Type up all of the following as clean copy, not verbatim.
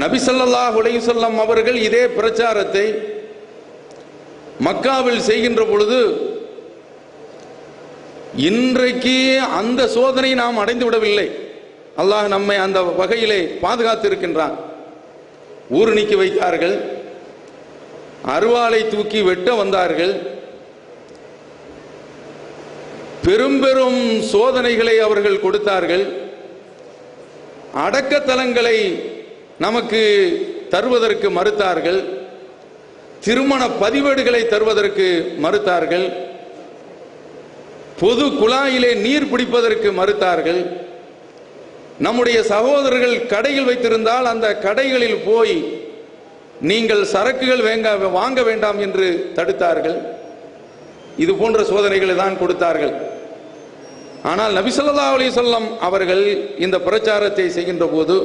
நபி ஸல்லல்லாஹு அலைஹி வஸல்லம் அவர்கள் இதே பிரச்சாரத்தை மக்காவில் செய்கின்ற பொழுது இன்றைக்கு அந்த சோதனை நாம் அடைந்து விடவில்லை. அல்லாஹ் நம்மை அந்த வகையிலே பாதுகாத்து இருக்கின்றான். ஊர் நீக்கி வைத்தார்கள், அருவாளை தூக்கி வெட்ட வந்தார்கள், பெரும் பெரும் சோதனைகளை அவர்கள் கொடுத்தார்கள். அடக்கத்தலங்களை நமக்கு தருவதற்கு மறுத்தார்கள், திருமண பதிவேடுகளை தருவதற்கு மறுத்தார்கள், பொது குழாயிலே நீர் பிடிப்பதற்கு மறுத்தார்கள். நம்முடைய சகோதரர்கள் கடையில் வைத்திருந்தால் அந்த கடைகளில் போய் நீங்கள் சரக்குகள் வாங்க வேண்டாம் என்று தடுத்தார்கள். இது போன்ற சோதனைகளை தான் கொடுத்தார்கள். ஆனால் நபி ஸல்லல்லாஹு அலைஹி வஸல்லம் அவர்கள் இந்த பிரச்சாரத்தை செய்கின்ற போது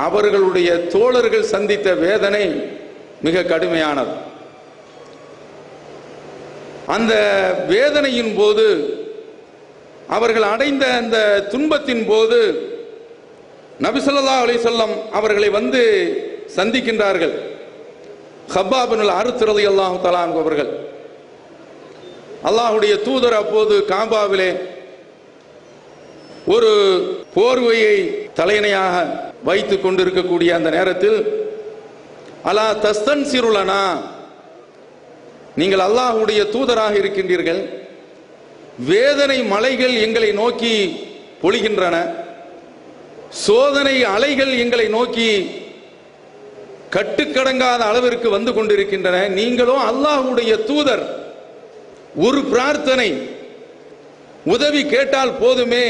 அவர்களுடைய தோழர்கள் சந்தித்த வேதனை மிக கடுமையானது. அந்த வேதனையின் போது, அவர்கள் அடைந்த அந்த துன்பத்தின் போது நபி ஸல்லல்லாஹு அலைஹி வஸல்லம் அவர்களை வந்து சந்திக்கின்றார்கள். ஹப்பாப் பின் அல்-அர்த் ரலியல்லாஹு தஆலா அன்ஹு அவர்கள், அல்லாஹ்வுடைய தூதர் அப்போது காபாவிலே ஒரு போர்வையை தலையணையாக வைத்துக் கொண்டிருக்கக்கூடிய அந்த நேரத்தில், அலா தஸ்தன்சிருலனா, நீங்கள் அல்லாஹ்வுடைய தூதராக இருக்கின்றீர்கள், வேதனை மலைகள் எங்களை நோக்கி பொழிகின்றன, சோதனை அலைகள் எங்களை நோக்கி கட்டுக்கடங்காத அளவிற்கு வந்து கொண்டிருக்கின்றன, நீங்களோ அல்லாஹ்வுடைய தூதர், ஒரு பிரார்த்தனை உதவி கேட்டால் போதுமே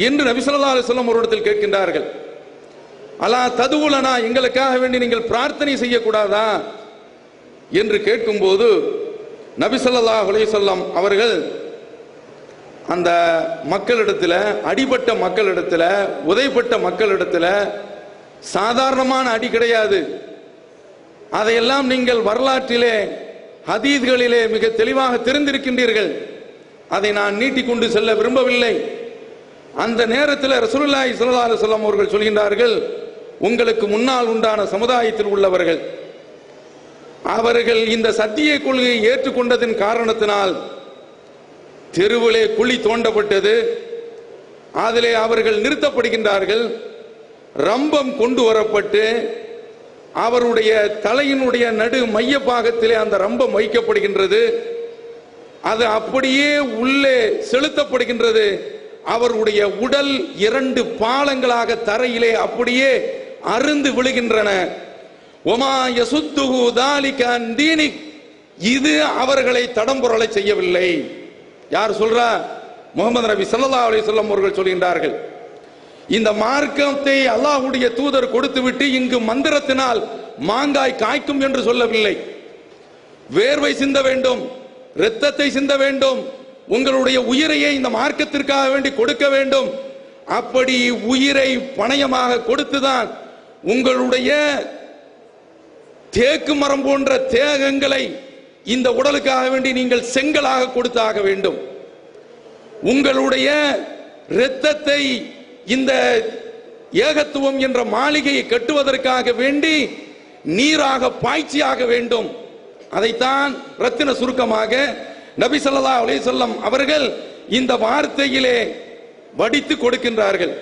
என்று நபி ஸல்லல்லாஹு அலைஹி வஸல்லம் ஒரு இடத்தில் கேட்கின்றார்கள். அலா ததுவுலனா, எங்களுக்காக வேண்டி நீங்கள் பிரார்த்தனை செய்யக்கூடாதா என்று கேட்கும்போது நபி ஸல்லல்லாஹு அலைஹி வஸல்லம் அவர்கள் அந்த மக்களிடத்தில், அடிபட்ட மக்களிடத்தில், உதைப்பட்ட மக்களிடத்தில், சாதாரணமான அடி கிடையாது, அதையெல்லாம் நீங்கள் வரலாற்றிலே ஹதீஸ்களிலே மிக தெளிவாக தெரிந்திருக்கின்றீர்கள், அதை நான் நீட்டிக்கொண்டு செல்ல விரும்பவில்லை. அந்த நேரத்தில் ரசூலுல்லாஹி ஸல்லல்லாஹு அலைஹி வஸல்லம் அவர்கள் சொல்கின்றார்கள், உங்களுக்கு முன்னால் உண்டான சமுதாயத்தில் உள்ளவர்கள், அவர்கள் இந்த சத்திய கொள்கையை ஏற்றுக்கொண்டதின் காரணத்தினால் தெருவிலே குழி தோண்டப்பட்டது, அதிலே அவர்கள் நிறுத்தப்படுகின்றார்கள், ரம்பம் கொண்டு வரப்பட்டு அவருடைய தலையினுடைய நடு மைய பாகத்திலே அந்த ரம்பம் வைக்கப்படுகின்றது, அது அப்படியே உள்ளே செலுத்தப்படுகின்றது, அவருடைய உடல் 2 பாலங்களாக தரையிலே அப்படியே அருந்து விழுகின்றன. ஒமா யசுத்துஹு தாலிக அன் தீனிக், இது அவர்களை தடம்புரளை செய்யவில்லை. யார் சொல்றா? முஹம்மது நபி ஸல்லல்லாஹு அலைஹி வஸல்லம் அவர்கள் சொல்கின்றார்கள். இந்த மார்க்கத்தை அல்லாஹ்வுடைய தூதர் கொடுத்துவிட்டு இங்கு மந்திரத்தினால் மாங்காய் காய்க்கும் என்று சொல்லவில்லை. வேர்வை சிந்த வேண்டும், இரத்தத்தை சிந்த வேண்டும், உங்களுடைய உயிரையே இந்த மார்க்கத்திற்காக வேண்டி கொடுக்க வேண்டும். அப்படி உயிரை பணயமாக கொடுத்துதான் உங்களுடைய தேக்கு மரம் போன்ற தேகங்களை இந்த உடலுக்காக வேண்டி நீங்கள் செங்கலாக கொடுத்தாக வேண்டும். உங்களுடைய இரத்தத்தை இந்த ஏகத்துவம் என்ற மாளிகையை கட்டுவதற்காக வேண்டி நீராக பாய்ச்சியாக வேண்டும். அதைத்தான் ரத்தின சுருக்கமாக நபி ஸல்லல்லாஹு அலைஹி வஸல்லம் அவர்கள் இந்த வார்த்தையிலே வடித்து கொடுக்கின்றார்கள்.